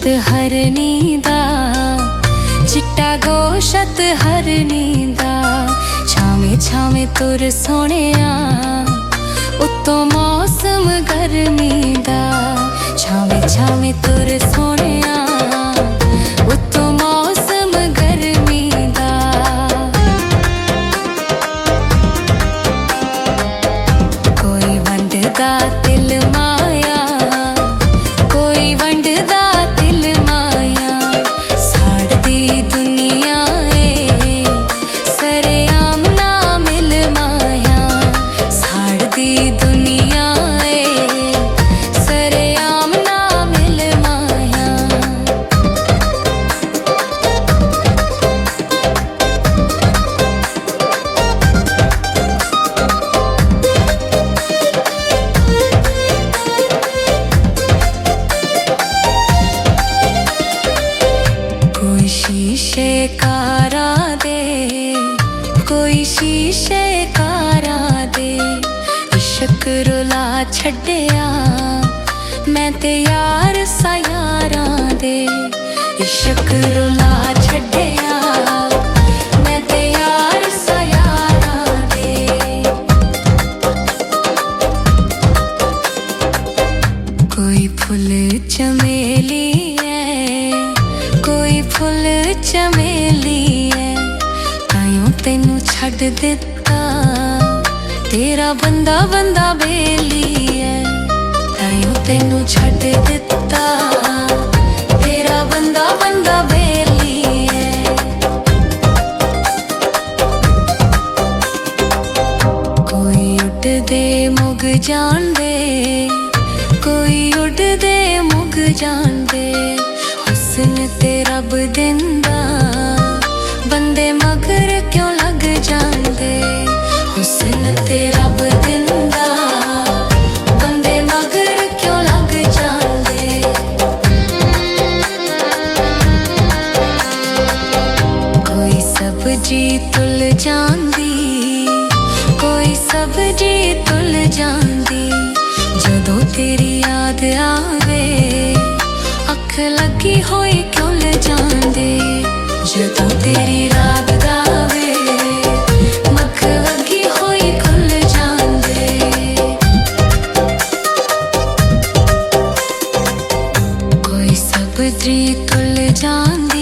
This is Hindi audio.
हरनी दा, चिट्टा गोशत हरनी दा। छावे छावे तुर सोहणिया, उत्तों मौसम गर्मी दा। छावे छावे तुर सोहणिया, उत्तों मौसम गर्मी दा। कोई वंडदा तिल माया, कोई वंडदा तिल माया। साड़दी दुनिया ए सरेआम ना मिल माया। साड़दी दुनिया ए सरेआम ना मिल माया। कोई शीशे कारा दे, कोई शीशे कारा दे। इश्क रुला छड्डिया मैं ते यार सा यारां दे। इश्क रुला छड्डिया मैं ते यार सा यारां दे। कोई फुल चमेली है, कोई फुल चमेली है। ताइयों तेनू छड्ड दिता तेरा बंदा बंदा बेली है। ताइयों तेनू छड्ड दिता तेरा बंदा बंदा बेली है। कोई उड़दे मुग जांदे, कोई उड़दे मुग जांदे। हुस्न ते रब दिंदा बंदे मगर क्यों लग जांदे। हुस्न ते रब दिंदा बंदे मगर क्यों लग जांदे। कोई सब्जी तुल जांदी, कोई सब्जी तुल जांदी। जदों तेरी याद आवे अख लगी होई क्यों ले जांदे। जदों तेरी राग गावे मख लगी होई खुल जांदे। कोई सब्जी तुल जांदी,